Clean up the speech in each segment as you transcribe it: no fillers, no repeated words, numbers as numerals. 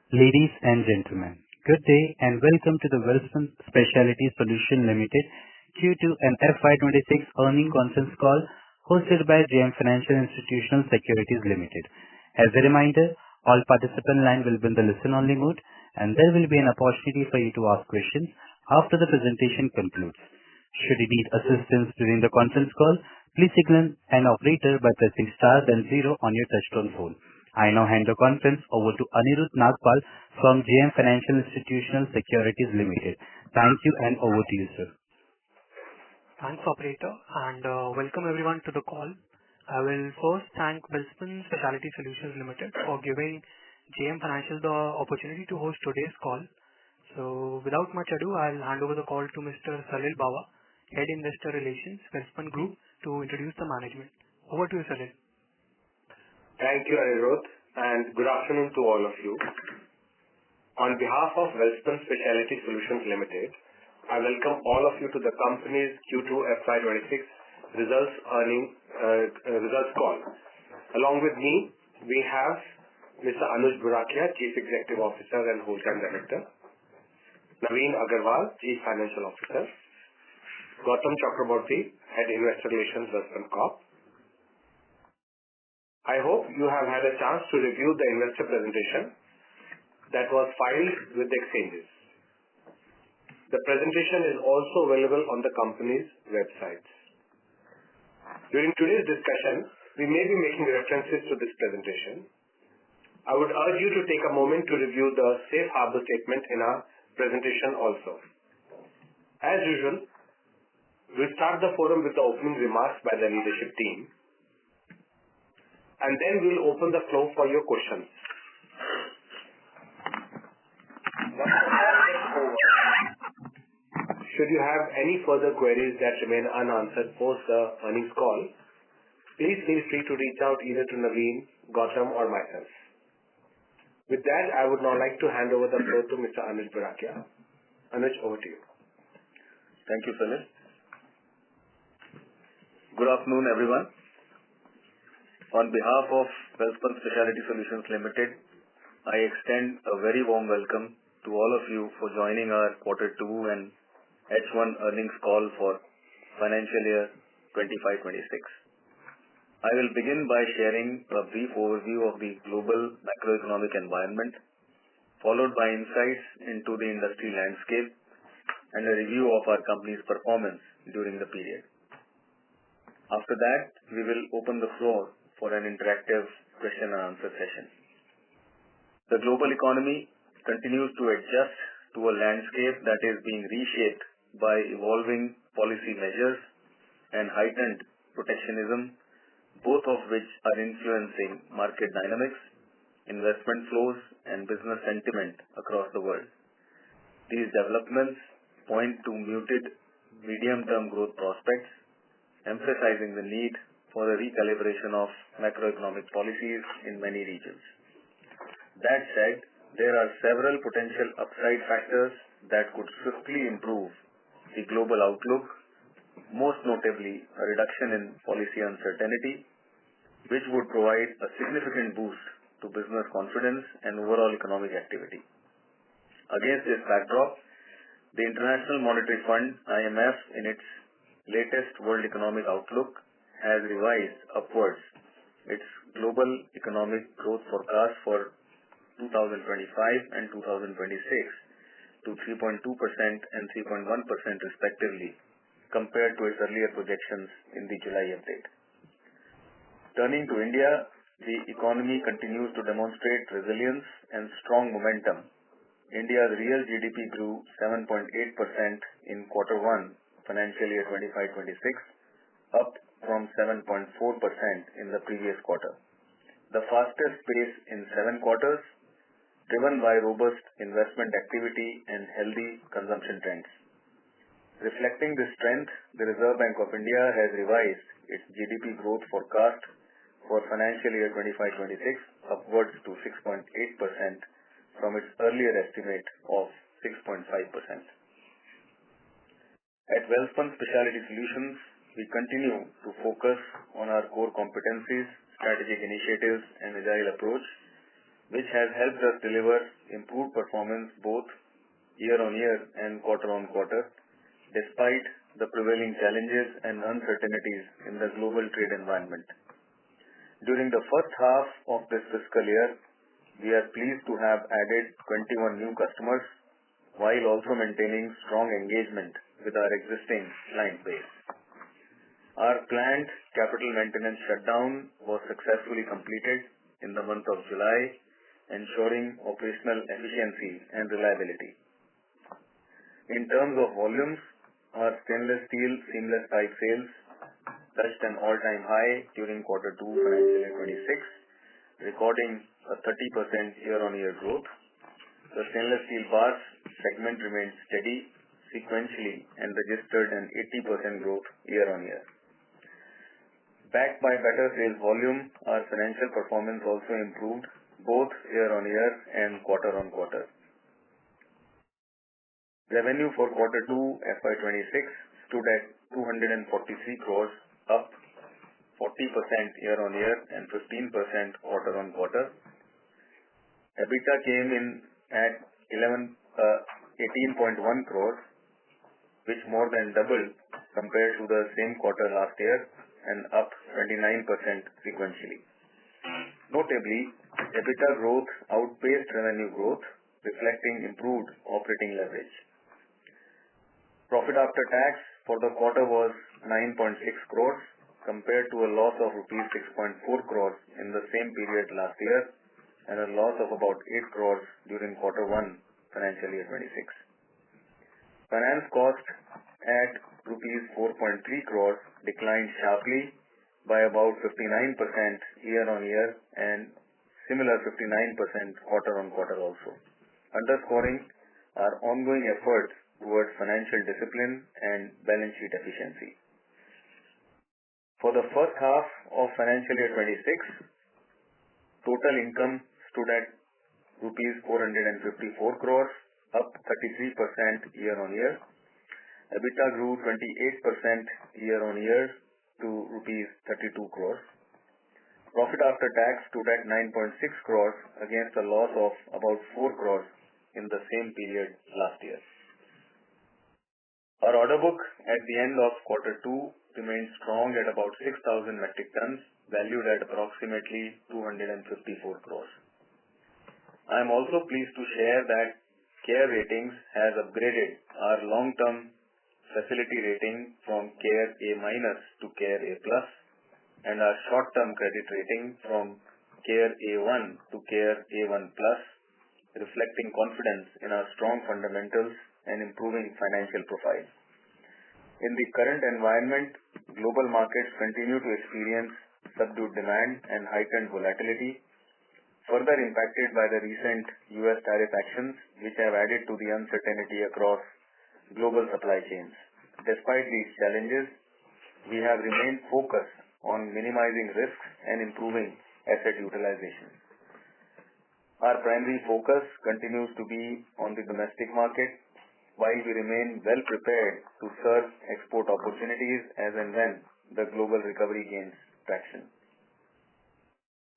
Ladies and gentlemen, good day and welcome to the Welspun Specialty Solutions Limited Q2 and FY26 earnings conference call hosted by JM Financial Institutional Securities Limited. As a reminder, all participant lines will be in the listen-only mode, and there will be an opportunity for you to ask questions after the presentation concludes. Should you need assistance during the conference call, please signal an operator by pressing star then zero on your touchtone phone. I now hand the conference over to Anirudh Nagpal from JM Financial Institutional Securities Limited. Thank you and over to you, sir. Thanks, operator, and welcome everyone to the call. I will first thank Welspun Specialty Solutions Limited for giving JM Financial the opportunity to host today's call. So, without much ado, I'll hand over the call to Mr. Salil Bawa, Head Investor Relations, Welspun Group, to introduce the management. Over to you, Salil. Thank you, Anirudh, and good afternoon to all of you. On behalf of Welspun Specialty Solutions Limited, I welcome all of you to the company's Q2 FY26 results call. Along with me, we have Mr. Anuj Burakia, Chief Executive Officer and Whole-Time Director, Naveen Agarwal, Chief Financial Officer, Gautam Chakraborty, Head Investor Relations, Welspun Corp. I hope you have had a chance to review the investor presentation that was filed with the exchanges. The presentation is also available on the company's websites. During today's discussion, we may be making references to this presentation. I would urge you to take a moment to review the safe harbor statement in our presentation also. As usual, we'll start the forum with the opening remarks by the leadership team, and then we'll open the floor for your questions. Should you have any further queries that remain unanswered post the earnings call, please feel free to reach out either to Naveen, Gautam, or myself. With that, I would now like to hand over the floor to Mr. Anuj Burakia. Anuj, over to you. Thank you, Salil. Good afternoon, everyone. On behalf of Welspun Specialty Solutions Limited, I extend a very warm welcome to all of you for joining our Quarter 2 and H1 earnings call for financial year 25-26. I will begin by sharing a brief overview of the global macroeconomic environment, followed by insights into the industry landscape and a review of our company's performance during the period. After that, we will open the floor for an interactive question and answer session. The global economy continues to adjust to a landscape that is being reshaped by evolving policy measures and heightened protectionism, both of which are influencing market dynamics, investment flows, and business sentiment across the world. These developments point to muted medium-term growth prospects, emphasizing the need for a recalibration of macroeconomic policies in many regions. That said, there are several potential upside factors that could swiftly improve the global outlook, most notably a reduction in policy uncertainty, which would provide a significant boost to business confidence and overall economic activity. Against this backdrop, the International Monetary Fund, IMF, in its latest World Economic Outlook, has revised upwards its global economic growth forecast for 2025 and 2026 to 3.2% and 3.1% respectively, compared to its earlier projections in the July update. Turning to India, the economy continues to demonstrate resilience and strong momentum. India's real GDP grew 7.8% in Quarter 1, financial year 25-26, up from 7.4% in the previous quarter, the fastest pace in 7 quarters, driven by robust investment activity and healthy consumption trends. Reflecting this strength, the Reserve Bank of India has revised its GDP growth forecast for financial year 25-26 upwards to 6.8% from its earlier estimate of 6.5%. At Welspun Specialty Solutions, we continue to focus on our core competencies, strategic initiatives, and agile approach which has helped us deliver improved performance both year-on-year and quarter-on-quarter, despite the prevailing challenges and uncertainties in the global trade environment. During the first half of this fiscal year, we are pleased to have added 21 new customers while also maintaining strong engagement with our existing client base. Our planned capital maintenance shutdown was successfully completed in the month of July, ensuring operational efficiency and reliability. In terms of volumes, our stainless steel seamless pipe sales touched an all-time high during Q2 financial year 26, recording a 30% year-on-year growth. The stainless steel bars segment remained steady sequentially and registered an 80% growth year-on-year. Backed by better sales volume, our financial performance also improved both year-on-year and quarter-on-quarter. Revenue for Q2 FY26 stood at 243 crores, up 40% year-on-year and 15% quarter-on-quarter. EBITDA came in at 18.1 crores, which more than doubled compared to the same quarter last year and up 29% sequentially. Notably, EBITDA growth outpaced revenue growth, reflecting improved operating leverage. Profit after tax for the quarter was 9.6 crores compared to a loss of rupees 6.4 crores in the same period last year and a loss of about 8 crores during Q1 financial year 26. Finance cost at rupees 4.3 crores declined sharply by about 59% year-on-year and similar 59% quarter-on-quarter also, underscoring our ongoing efforts towards financial discipline and balance sheet efficiency. For the first half of financial year 26, total income stood at rupees 454 crores, up 33% year-on-year. EBITDA grew 28% year-on-year to rupees 32 crores. Profit after tax stood at 9.6 crores against a loss of about 4 crores in the same period last year. Our order book at the end of Q2 remains strong at about 6,000 metric tons, valued at approximately 254 crores. I am also pleased to share that CARE Ratings has upgraded our long-term facility rating from CARE A- to CARE A+, and our short-term credit rating from CARE A1 to CARE A1+, reflecting confidence in our strong fundamentals and improving financial profile. In the current environment, global markets continue to experience subdued demand and heightened volatility, further impacted by the recent US tariff actions, which have added to the uncertainty across global supply chains. Despite these challenges, we have remained focused on minimizing risks and improving asset utilization. Our primary focus continues to be on the domestic market, while we remain well prepared to serve export opportunities as and when the global recovery gains traction.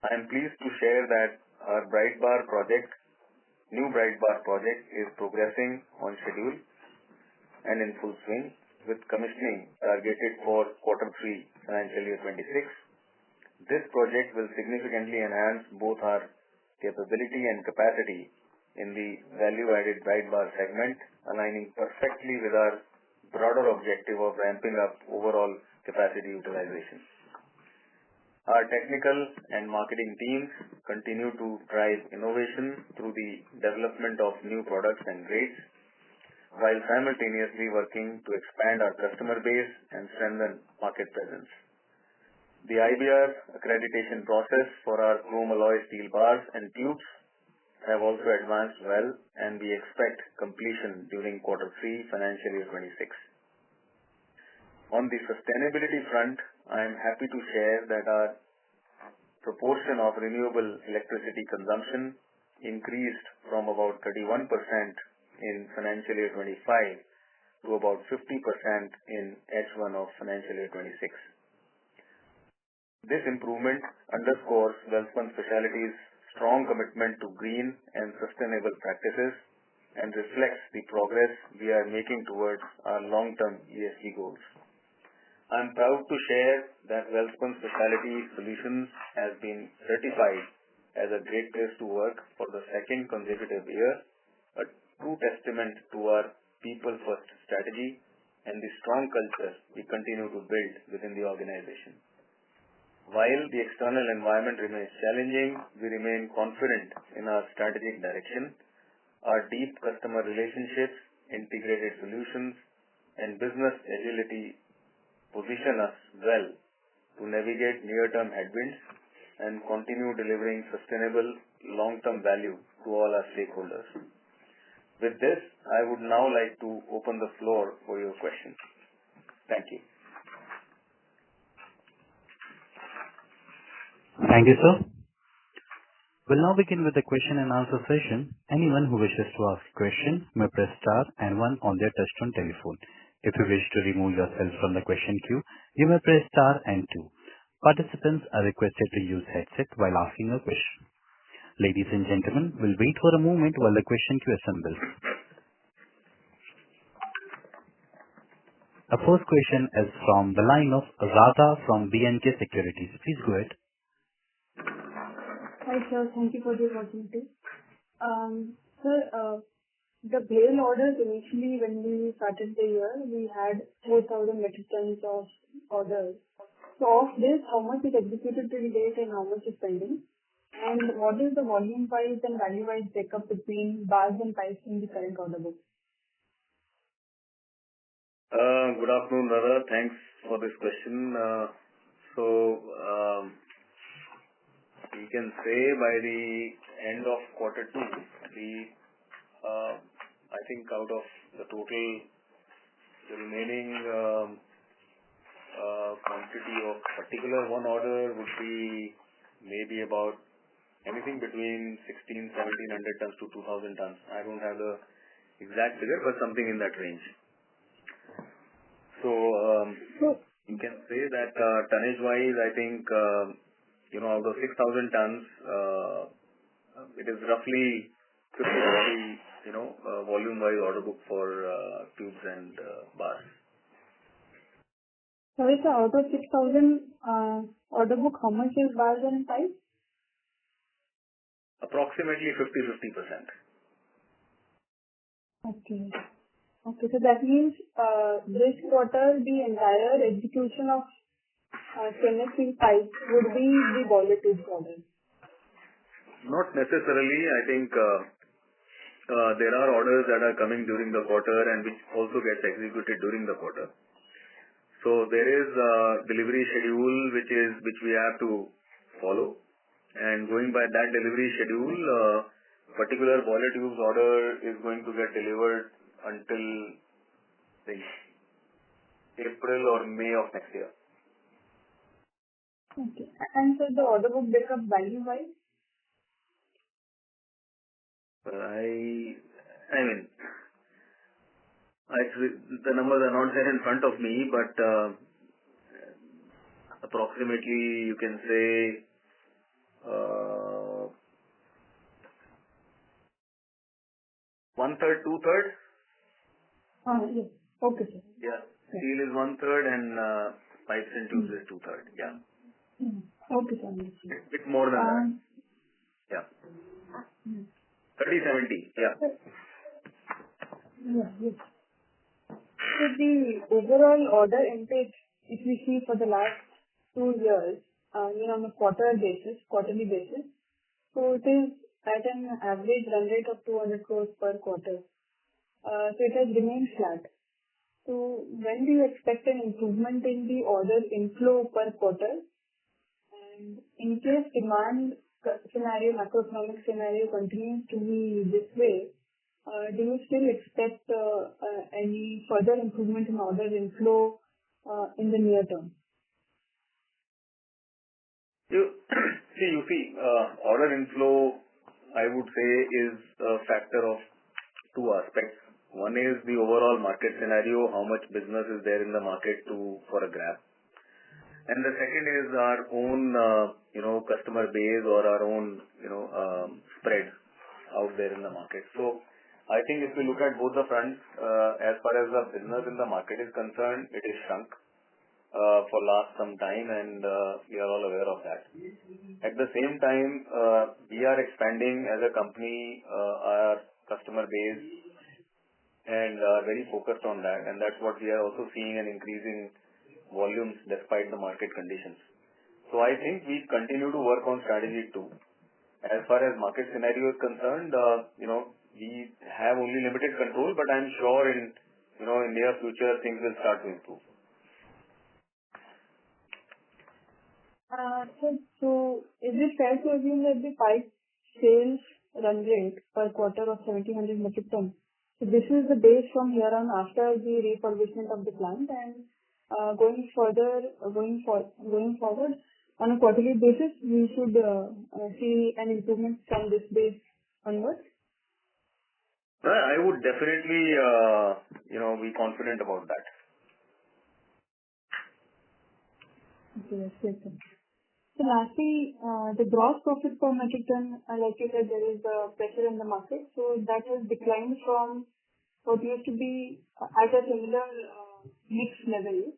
I am pleased to share that our new Bright Bar project is progressing on schedule and in full swing, with commissioning targeted for Q3 financial year 26. This project will significantly enhance both our capability and capacity in the value-added Bright Bar segment, aligning perfectly with our broader objective of ramping up overall capacity utilization. Our technical and marketing teams continue to drive innovation through the development of new products and grades, while simultaneously working to expand our customer base and strengthen market presence. The IBR accreditation process for our chrome alloy steel bars and tubes have also advanced well, and we expect completion during Q3 financial year 26. On the sustainability front, I am happy to share that our proportion of renewable electricity consumption increased from about 31% in financial year 25 to about 50% in H1 of financial year 26. This improvement underscores Welspun Speciality's strong commitment to green and sustainable practices and reflects the progress we are making towards our long-term ESG goals. I am proud to share that Welspun Specialty Solutions has been certified as a great place to work for the second consecutive year, a true testament to our people-first strategy and the strong culture we continue to build within the organization. While the external environment remains challenging, we remain confident in our strategic direction. Our deep customer relationships, integrated solutions, and business agility position us well to navigate near-term headwinds and continue delivering sustainable long-term value to all our stakeholders. With this, I would now like to open the floor for your questions. Thank you. Thank you, sir. We'll now begin with the question and answer session. Anyone who wishes to ask a question may press star and one on their touchtone telephone. If you wish to remove yourself from the question queue, you may press star and two. Participants are requested to use headset while asking a question. Ladies and gentlemen, we'll wait for a moment while the question queue assembles. Our first question is from the line of Radha from B&K Securities. Please go ahead. Hi, sir. Thank you for the opportunity. Sir, the bale orders initially when we started the year, we had 4,000 metric tons of orders. So of this, how much is executed till date and how much is pending? And what is the volume-wise and value-wise breakup between bars and pipes in the current order book? Good afternoon, Radha. Thanks for this question. We can say by the end of quarter two, I think out of the total, the remaining quantity of particular one order would be maybe about anything between 1,700 tons to 2,000 tons. I don't have the exact figure, but something in that range. So you can say that tonnage-wise, I think out of 6,000 tons, it is roughly 50/50, volume-wise order book for tubes and bars. Sorry, sir, out of 6,000 order book, how much is bars and pipes? Approximately 50-50%. Okay. Okay, so that means this quarter, the entire execution of stainless steel pipes would be the boiler tubes order. Not necessarily. I think there are orders that are coming during the quarter and which also gets executed during the quarter. So there is a delivery schedule which we have to follow, and going by that delivery schedule, particular boiler tubes order is going to get delivered until April or May of next year. Okay. And so the order book breakup value-wise? The numbers are not there in front of me, but approximately you can say 1/3, 2/3. Yes. Okay, sir. Yeah. Steel is 1/3 and pipes and tubes is 2/3. Yeah. Okay, sir. A bit more than that. Yeah. 30/70. Yeah. Yeah. Yes. So the overall order intake, if we see for the last 2 years, on a quarterly basis, so it is at an average run rate of 200 crores per quarter. So it has remained flat. So when do you expect an improvement in the order inflow per quarter? And in case demand scenario, macroeconomic scenario continues to be this way, do you still expect any further improvement in order inflow in the near term? Order inflow, I would say, is a factor of two aspects. One is the overall market scenario, how much business is there in the market for a grab. And the second is our own, customer base or our own, there in the market. So I think if we look at both the fronts, as far as the business in the market is concerned, it is shrunk for last some time, and we are all aware of that. At the same time, we are expanding as a company our customer base and are very focused on that, and that's what we are also seeing, an increase in volumes despite the market conditions. So I think we continue to work on strategy too. As far as market scenario is concerned, we have only limited control, but I'm sure in near future things will start to improve. So is it fair to assume that the pipe sales run rate per quarter of 1,700 metric tons? So this is the base from here on after the refurbishment of the plant, and going forward on a quarterly basis, we should see an improvement from this base onwards. I would definitely be confident about that. Okay, that's great. So lastly, the gross profit per metric ton, like you said, there is a pressure in the market. So that has declined from what used to be at a similar mix level.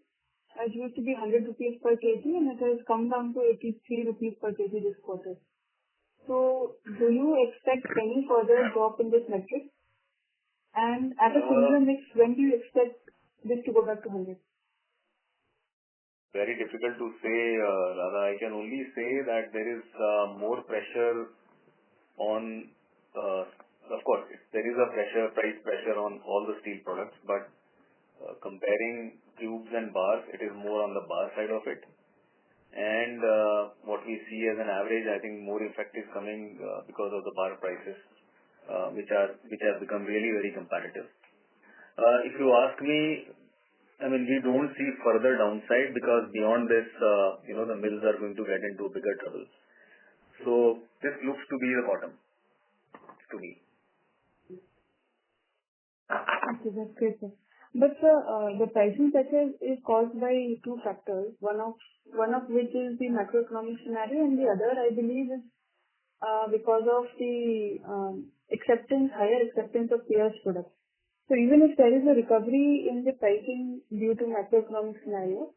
It used to be 100 rupees per kg, and it has come down to 83 rupees per kg this quarter. So do you expect any further drop in this metric? And at a similar mix, when do you expect this to go back to 100? Very difficult to say, Radha. I can only say that there is more pressure on, of course, there is a price pressure on all the steel products, but comparing tubes and bars, it is more on the bar side of it. And what we see as an average, I think more effect is coming because of the bar prices, which have become really very competitive. If you ask me, I mean, we don't see further downside because beyond this, the mills are going to get into bigger trouble. So this looks to be the bottom to me. Okay, that's great, sir. But the pricing pressure is caused by two factors. One of which is the macroeconomic scenario, and the other, I believe, is because of the higher acceptance of peers' products. So even if there is a recovery in the pricing due to macroeconomic scenario,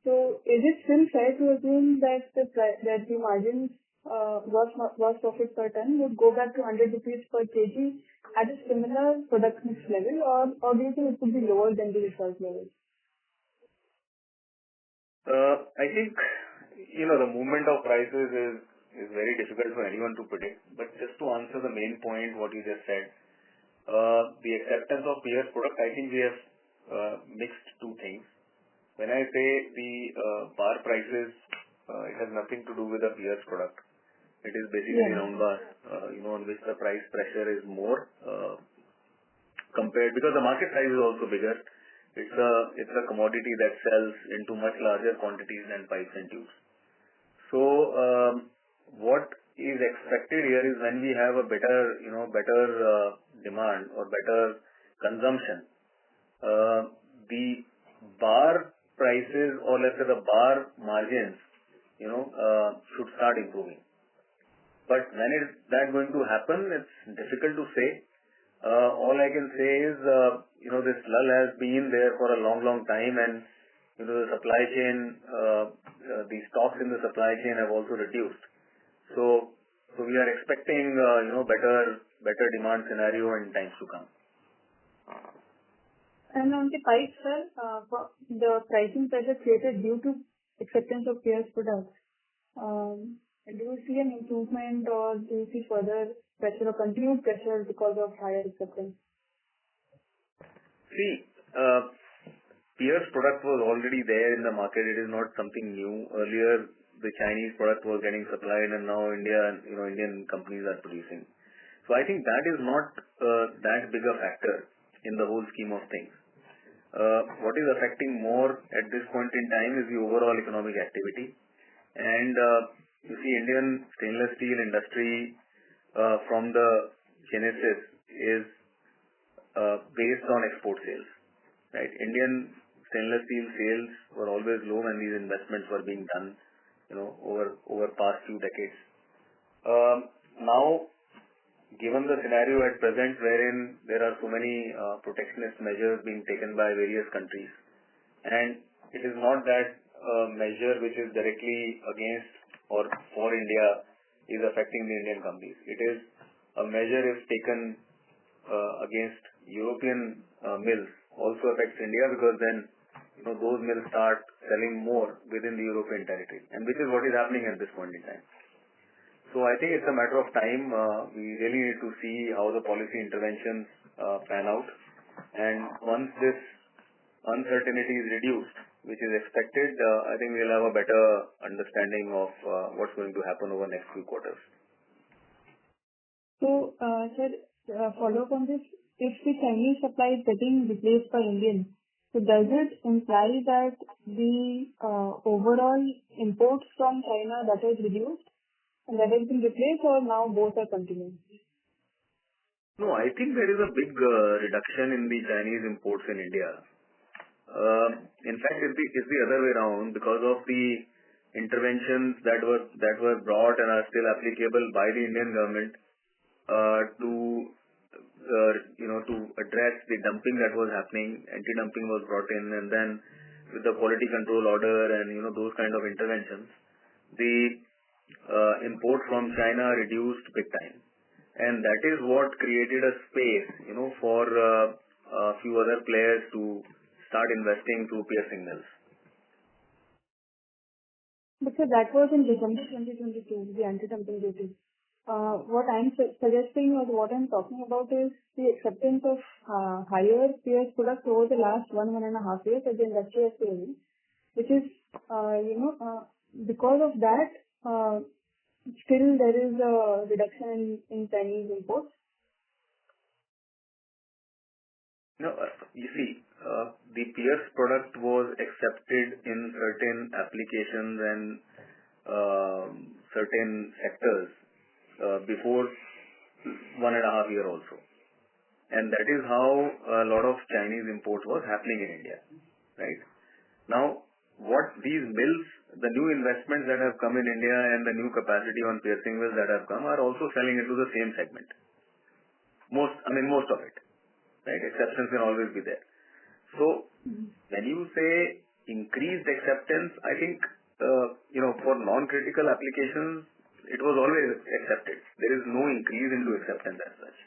so is it still fair to assume that the margins, gross profit per ton would go back to 100 rupees per kg at a similar product mix level, or do you think it could be lower than the research levels? I think, the movement of prices is very difficult for anyone to predict. But just to answer the main point, what you just said, the acceptance of peers product, I think we have mixed two things. When I say the bar prices, it has nothing to do with the peers product. It is basically round bar, on which the price pressure is more compared, because the market size is also bigger. It's a commodity that sells into much larger quantities than pipes and tubes. So what is expected here is when we have a better demand or better consumption, the bar prices, or let's say the bar margins, should start improving. But when is that going to happen? It's difficult to say. All I can say is, this lull has been there for a long time, and the supply chain, the stocks in the supply chain have also reduced. So we are expecting, better demand scenario in times to come. And on the pipe, sir, the pricing pressure created due to acceptance of peers products, do you see an improvement, or do you see further pressure or continued pressure because of higher acceptance? See, peers product was already there in the market. It is not something new. Earlier, the Chinese product was getting supplied, and now Indian companies are producing. So I think that is not that big a factor in the whole scheme of things. What is affecting more at this point in time is the overall economic activity. And you see, Indian stainless steel industry from the genesis is based on export sales, right? Indian stainless steel sales were always low when these investments were being done, over past few decades. Now, given the scenario at present wherein there are so many protectionist measures being taken by various countries, and it is not that a measure which is directly against or for India is affecting the Indian companies. It is a measure if taken against European mills also affects India, because then those mills start selling more within the European territory, and which is what is happening at this point in time. So I think it's a matter of time. We really need to see how the policy interventions pan out, and once this uncertainty is reduced, which is expected, I think we'll have a better understanding of what's going to happen over the next few quarters. So, sir, follow up on this. If the Chinese supply is getting replaced by Indian, so does it imply that the overall imports from China that has reduced and that has been replaced, or now both are continuing? No, I think there is a big reduction in the Chinese imports in India. In fact, it's the other way around, because of the interventions that were brought and are still applicable by the Indian government to address the dumping that was happening. Anti-dumping was brought in, and then with the quality control order and those kind of interventions, the import from China reduced big time, and that is what created a space for a few other players to start investing through piercing mills. But sir, that was in December 2022, the anti-dumping duty. What I'm suggesting, or what I'm talking about, is the acceptance of higher pierce products over the last 1.5 years as the industry has seen, which is, because of that, still there is a reduction in Chinese imports. You see, the pierce product was accepted in certain applications and certain sectors before 1.5 years also. And that is how a lot of Chinese import was happening in India. Right? Now, what these mills, the new investments that have come in India and the new capacity on piercing mills that have come, are also selling into the same segment. Most of it. Right? Exceptions can always be there. So, when you say increased acceptance, I think, for non-critical applications, it was always accepted. There is no increase into acceptance as such.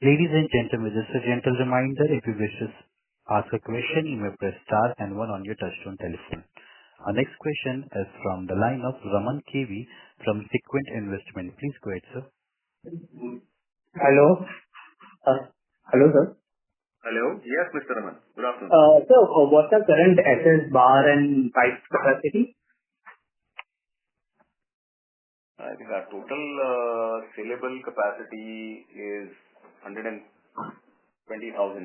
Ladies and gentlemen, just a gentle reminder, if you wish to ask a question, you may press star and 1 on your touchtone telephone. Our next question is from the line of Raman KV from Sequent Investment. Please go ahead, sir. Hello. Hello, sir. Hello. Yes, Mr. Raman. Good afternoon. So, what's the current SS bar and pipe capacity? I think our total saleable capacity is 120,000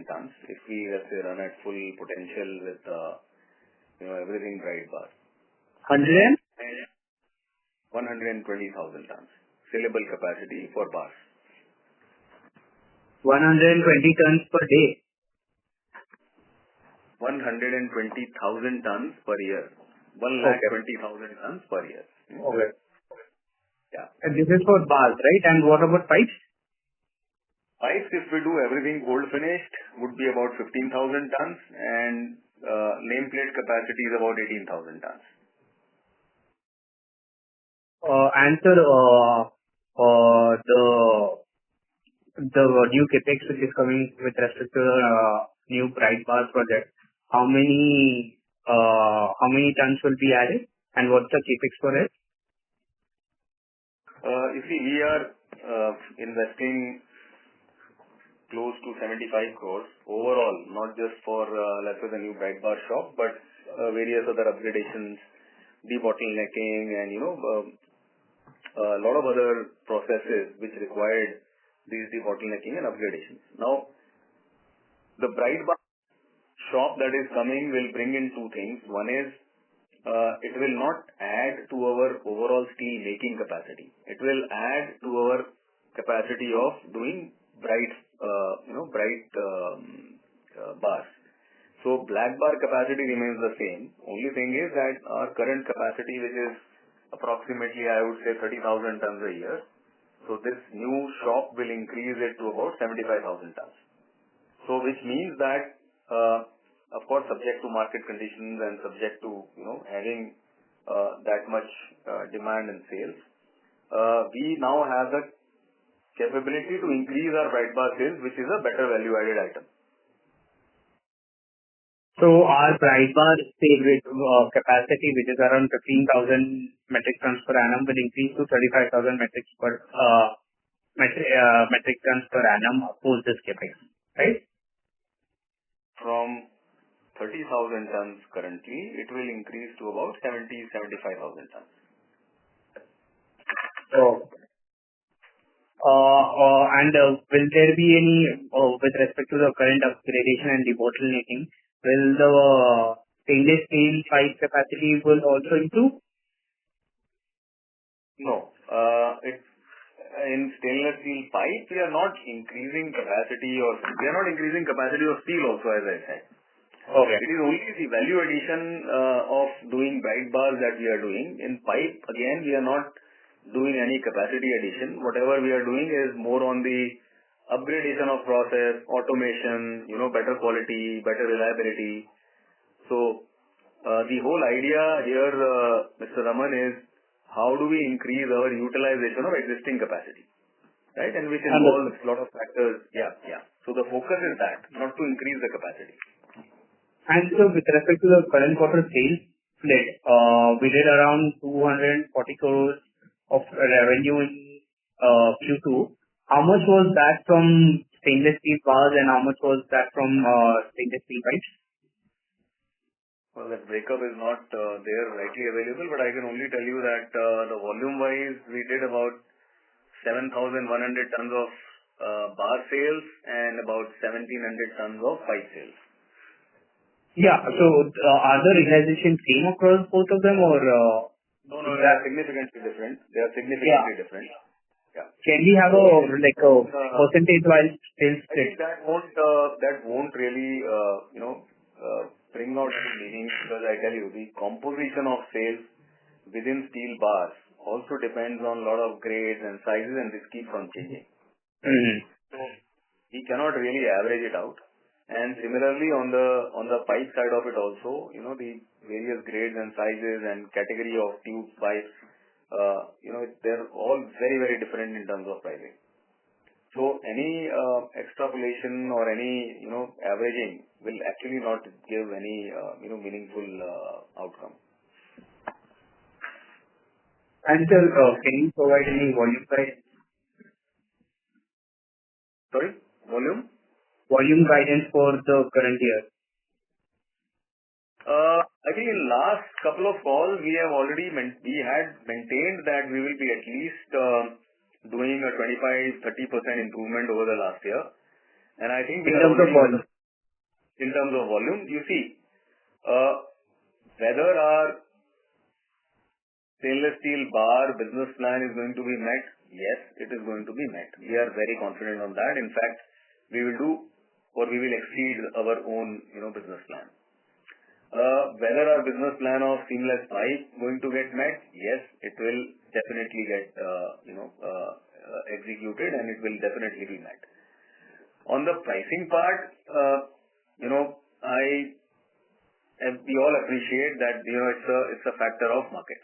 tons if we, let's say, run at full potential with everything bright bar. 120,000 tons saleable capacity for bars. 120 tons per day. 120,000 tons per year. 120,000 tons per year. Okay. Yeah. And this is for bars, right? And what about pipes? Pipes, if we do everything gold finished, would be about 15,000 tons, and nameplate capacity is about 18,000 tons. And sir, the new capex which is coming with respect to the new bright bar project, how many tons will be added, and what's the capex for it? You see, we are investing close to 75 crores overall, not just for, let's say, the new bright bar shop, but various other upgradations, debottlenecking, and, a lot of other processes which required these debottlenecking and upgradations. Now, the bright bar shop that is coming will bring in two things. One is, it will not add to our overall steel making capacity. It will add to our capacity of doing bright bars. So black bar capacity remains the same. Only thing is that our current capacity, which is approximately, I would say, 30,000 tons a year, So this new shop will increase it to about 75,000 tons. So which means that, of course, subject to market conditions and subject to, having that much demand and sales, we now have the capability to increase our bright bar sales, which is a better value-added item. So our bright bar sale with capacity, which is around 15,000 metric tons per annum, will increase to 35,000 metric tons per annum post this capex, right? From 30,000 tons currently, it will increase to about 75,000 tons. And will there be any, with respect to the current upgradation and debottlenecking, will the stainless steel pipe capacity will also improve? No. In stainless steel pipe, we are not increasing capacity of steel also, as I said. Okay. It is only the value addition of doing bright bars that we are doing. In pipe, again, we are not doing any capacity addition. Whatever we are doing is more on the upgradation of process, automation, better quality, better reliability. So, the whole idea here, Mr. Raman, is how do we increase our utilization of existing capacity, right? And which involves a lot of factors. Yeah. So the focus is that, not to increase the capacity. And so with respect to the current quarter sales split, we did around 240 crores of revenue in Q2. How much was that from stainless steel bars and how much was that from stainless steel pipes? Well, that breakup is not there rightly available, but I can only tell you that the volume-wise, we did about 7,100 tons of bar sales and about 1,700 tons of pipe sales. Yeah. So are the realizations same across both of them, or? No, they are significantly different. Different. Yeah. Can we have a percentage-wise sales split? That won't really, bring out any meaning, because I tell you, the composition of sales within steel bars also depends on a lot of grades and sizes, and this keeps on changing. Mm-hmm. So we cannot really average it out. And similarly, on the pipe side of it also, the various grades and sizes and category of tube pipes, they're all very, very different in terms of pricing. So any extrapolation or any, averaging will actually not give any, meaningful outcome. And sir, can you provide any volume guidance? Sorry? Volume? Volume guidance for the current year. I think in last couple of calls, we had maintained that we will be at least doing a 25-30% improvement over the last year. And I think in terms of volume. In terms of volume, you see, whether our stainless steel bar business plan is going to be met, yes, it is going to be met. We are very confident on that. In fact, we will do or we will exceed our own, business plan. Whether our business plan of seamless pipe going to get met, yes, it will definitely get, executed, and it will definitely be met. On the pricing part, we all appreciate that, it's a factor of market.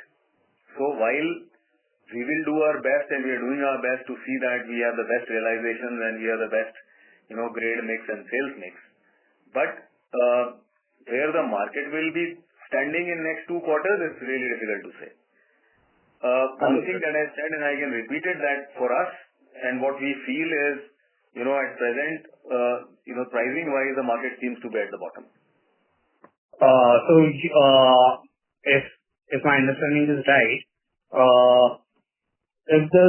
So while we will do our best and we are doing our best to see that we have the best realizations and we have the best, grade mix and sales mix, but where the market will be standing in next 2 quarters, it's really difficult to say. One thing that I said, and I can repeat it, that for us and what we feel is, at present, pricing wise, the market seems to be at the bottom. So, if my understanding is right, if the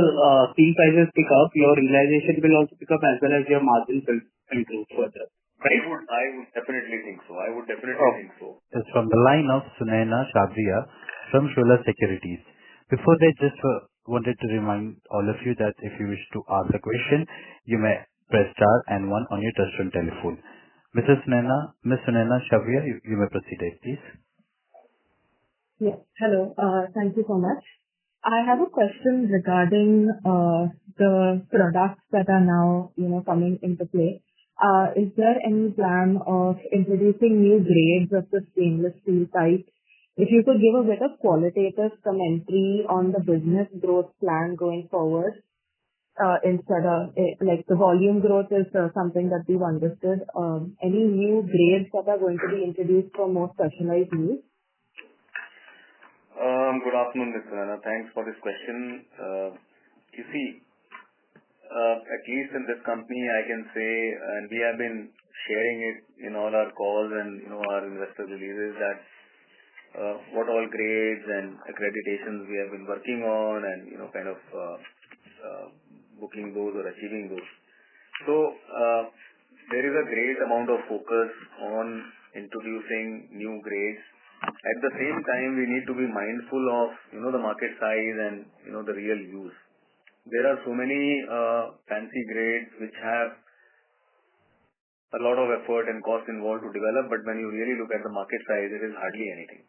steel prices pick up, your realization will also pick up as well as your margins will improve further. Right? I would definitely think so. Think so. It's from the line of Sunaina Shabria from Shola Securities. Before that, just wanted to remind all of you that if you wish to ask a question, you may press star and 1 on your touchtone telephone. Ms. Sunaina Shabria, you may proceed, please. Yes. Hello. Thank you so much. I have a question regarding the products that are now, coming into play, is there any plan of introducing new grades of the stainless steel type? If you could give a bit of qualitative commentary on the business growth plan going forward, instead of like the volume growth is something that we've understood. Any new grades that are going to be introduced for more specialized use? Good afternoon, Ms. Rana. Thanks for this question. You see, at least in this company, I can say, and we have been sharing it in all our calls and our investor releases, that what all grades and accreditations we have been working on, and kind of booking those or achieving those. So there is a great amount of focus on introducing new grades. At the same time, we need to be mindful of the market size and the real use. There are so many fancy grades which have a lot of effort and cost involved to develop, but when you really look at the market size, it is hardly anything.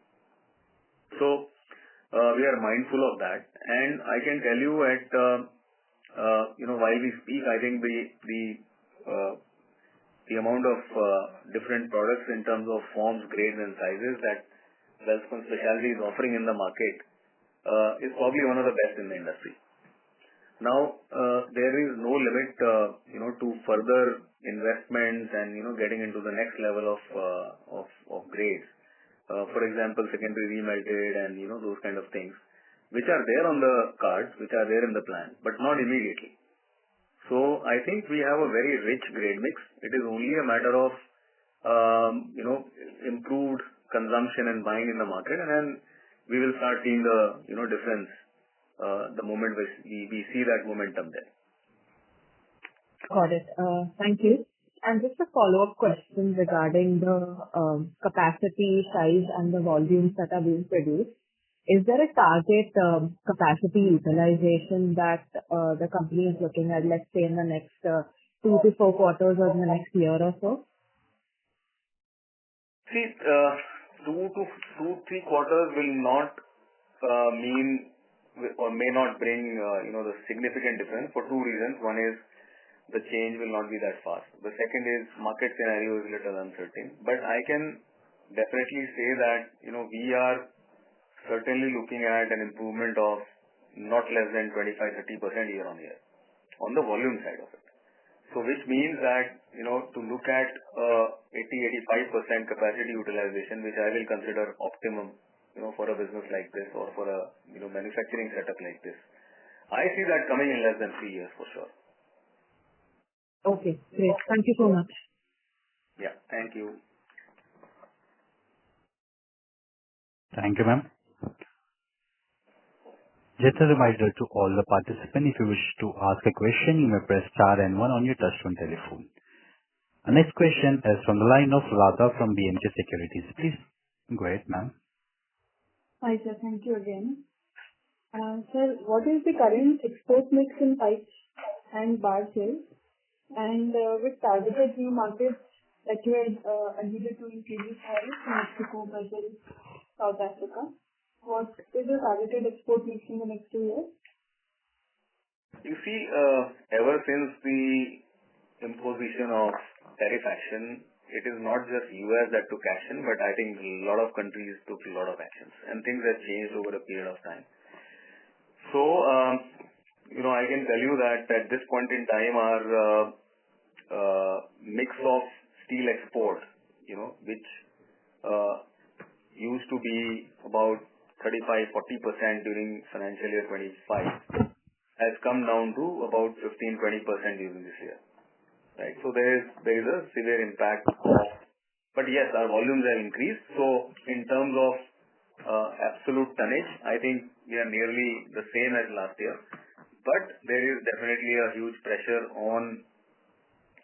So we are mindful of that, and I can tell you at while we speak, I think the amount of different products in terms of forms, grades, and sizes that Welspun Specialty is offering in the market is probably one of the best in the industry. Now, there is no limit, to further investments and getting into the next level of grades. For example, secondary remelted and those kind of things, which are there on the cards, which are there in the plan, but not immediately. So I think we have a very rich grade mix. It is only a matter of improved consumption and buying in the market, and then we will start seeing the difference the moment we see that momentum there. Got it. Thank you. And just a follow-up question regarding the capacity size and the volumes that are being produced. Is there a target capacity utilization that the company is looking at, let's say in the next 2 to 4 quarters or in the next year or so? See, 2 to 3 quarters will not mean or may not bring the significant difference for 2 reasons. One is the change will not be that fast. The second is market scenario is a little uncertain. But I can definitely say that we are certainly looking at an improvement of not less than 25-30% year on year on the volume side of it. So which means that to look at 80-85% capacity utilization, which I will consider optimum for a business like this or for a manufacturing setup like this, I see that coming in less than 3 years for sure. Okay, great. Thank you so much. Yeah, thank you. Thank you, ma'am. Just a reminder to all the participants, if you wish to ask a question, you may press star and 1 on your touchtone telephone. Our next question is from the line of Radha from BNK Securities. Please go ahead, ma'am. Hi, sir. Thank you again. Sir, what is the current export mix in pipes and bar sales? And with targeted new markets that you had alluded to in previous slides, Mexico, Brazil, South Africa, what is the targeted export mix in the next 2 years? You see, ever since the imposition of tariff action, it is not just US that took action, but I think a lot of countries took a lot of actions, and things have changed over a period of time. So, I can tell you that at this point in time, our mix of steel export, which used to be about 35-40% during financial year 25, has come down to about 15-20% during this year. Right? So there is a severe impact but yes, our volumes have increased. So in terms of absolute tonnage, I think we are nearly the same as last year. But there is definitely a huge pressure on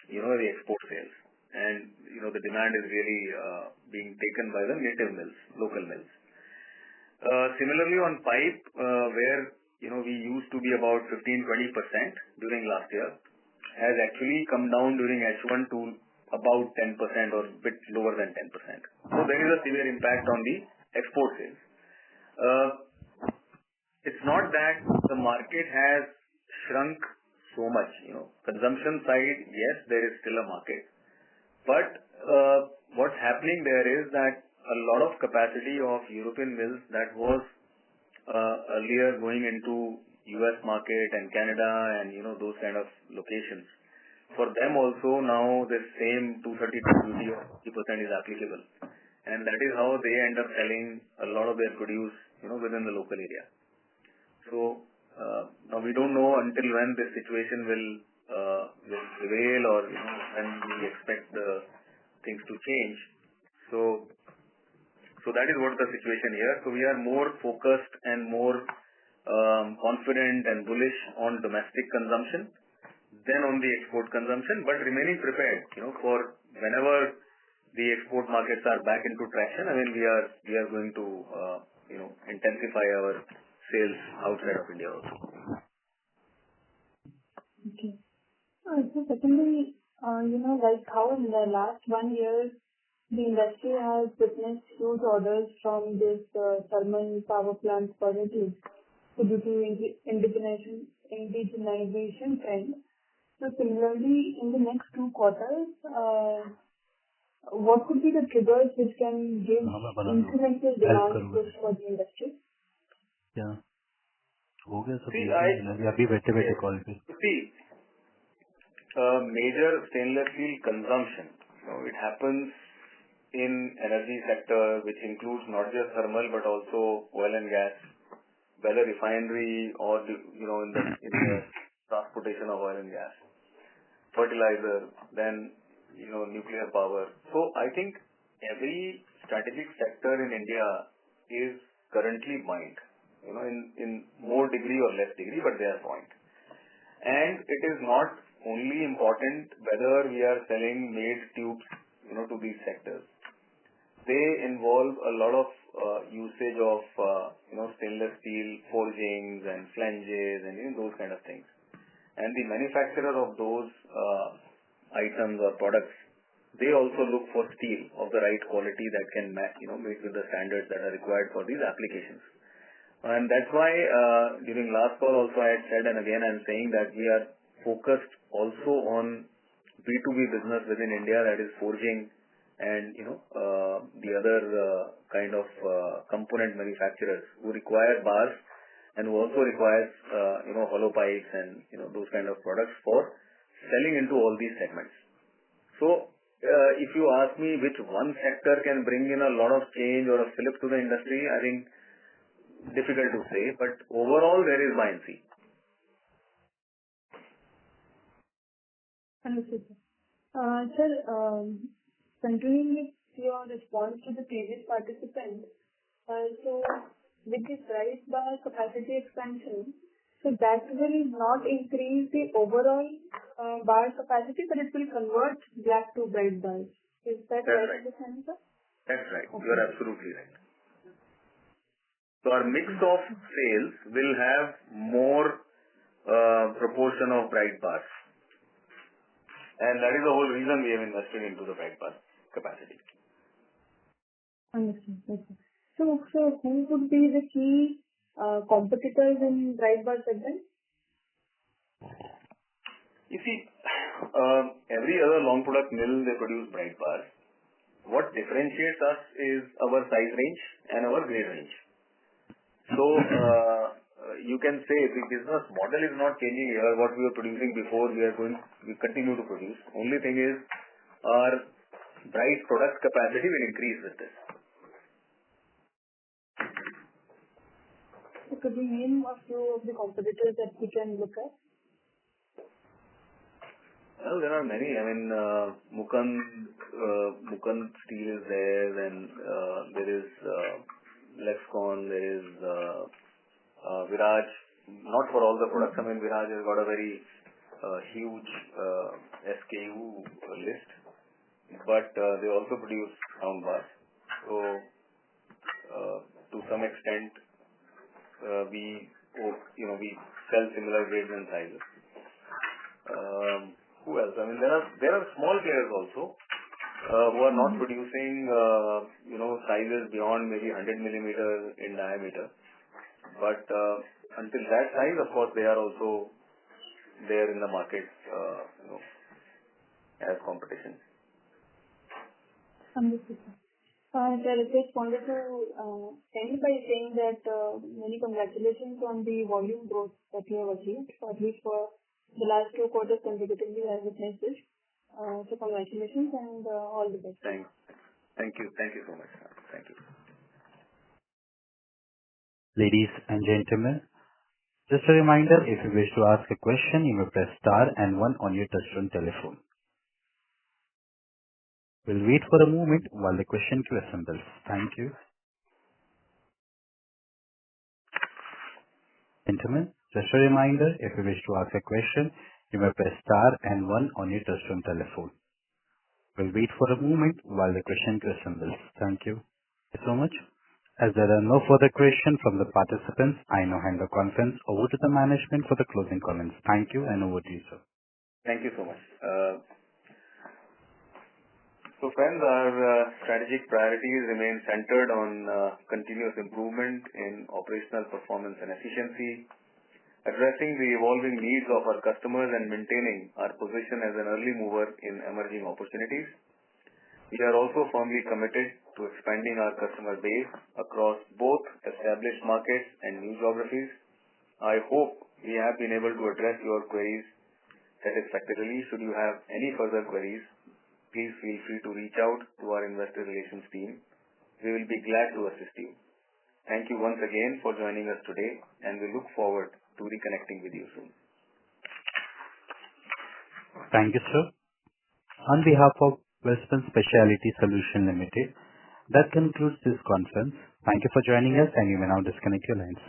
the export sales, and the demand is really being taken by the native mills, local mills. Similarly on pipe, where we used to be about 15-20% during last year, has actually come down during H1 to about 10% or a bit lower than 10%. So there is a severe impact on the export sales. It's not that the market has shrunk so much. Consumption side, yes, there is still a market. But what's happening there is that a lot of capacity of European mills that was earlier going into US market and Canada and those kind of locations. For them also now this same 232 duty of 50% is applicable, and that is how they end up selling a lot of their produce within the local area. So now we don't know until when this situation will prevail or when we expect the things to change. So that is what the situation here. So we are more focused and more confident and bullish on domestic consumption than on the export consumption, but remaining prepared, for whenever the export markets are back into traction. I mean, we are going to intensify our sales outside of India also. Okay. So secondly, like how in the last 1 year, the industry has witnessed huge orders from this thermal power plant projects due to indigenization trend. So similarly, in the next 2 quarters, what could be the triggers which can give incremental demand push for the industry? Yeah. See, major stainless steel consumption, it happens in energy sector, which includes not just thermal but also oil and gas, whether refinery or in the transportation of oil and gas, fertilizer, then nuclear power. So I think every strategic sector in India is currently mined, in more degree or less degree, but they are mined. And it is not only important whether we are selling made tubes, to these sectors. They involve a lot of usage of stainless steel forgings and flanges and those kind of things. And the manufacturer of those items or products, they also look for steel of the right quality that can match, meet with the standards that are required for these applications. And that's why during last call also I had said, and again I'm saying that we are focused also on B2B business within India, that is forging and the other kind of component manufacturers who require bars and who also requires hollow pipes and those kind of products for selling into all these segments. So if you ask me which one sector can bring in a lot of change or a fillip to the industry, I think difficult to say, but overall there is buoyancy. Understood. Sir, continuing with your response to the previous participant, so with this rice bar capacity expansion, so that will not increase the overall bar capacity, but it will convert black to bright bars. Is that right, understanding, sir? That's right. Okay. You are absolutely right. So our mix of sales will have more proportion of bright bars. And that is the whole reason we have invested into the bright bar capacity. Understood. Okay. So who would be the key competitors in bright bar segment? You see, every other long product mill, they produce bright bars. What differentiates us is our size range and our grade range. So you can say the business model is not changing here. What we were producing before, we continue to produce. Only thing is our bright product capacity will increase with this. So could you name a few of the competitors that we can look at? Well, there are many. I mean, Mukan Steel is there, then there is Welspun, there is Viraj. Not for all the products. I mean, Viraj has got a very huge SKU list, but they also produce round bars. So, to some extent, we sell similar grades and sizes. Who else? I mean, there are small players also who are not producing sizes beyond maybe 100 millimeters in diameter. But until that size, of course, they are also there in the market as competition. Understood. I just wanted to end by saying that many congratulations on the volume growth that you have achieved, at least for the last 2 quarters consecutively. I have witnessed this. So congratulations and all the best. Thank you. Thank you so much. Thank you. Ladies and gentlemen, just a reminder, if you wish to ask a question, you may press star and 1 on your touchtone telephone. We'll wait for a moment while the question queue assembles. Thank you. Gentlemen, just a reminder, if you wish to ask a question, you may press star and 1 on your touchtone telephone. We'll wait for a moment while the question queue assembles. Thank you. Thank you so much. As there are no further questions from the participants, I now hand the conference over to the management for the closing comments. Thank you, and over to you, sir. Thank you so much. So friends, our strategic priorities remain centered on continuous improvement in operational performance and efficiency, addressing the evolving needs of our customers and maintaining our position as an early mover in emerging opportunities. We are also firmly committed to expanding our customer base across both established markets and new geographies. I hope we have been able to address your queries satisfactorily. Should you have any further queries, please feel free to reach out to our investor relations team. We will be glad to assist you. Thank you once again for joining us today, and we look forward to reconnecting with you soon. Thank you, sir. On behalf of Welspun Specialty Solutions Limited, that concludes this conference. Thank you for joining us, and you may now disconnect your lines.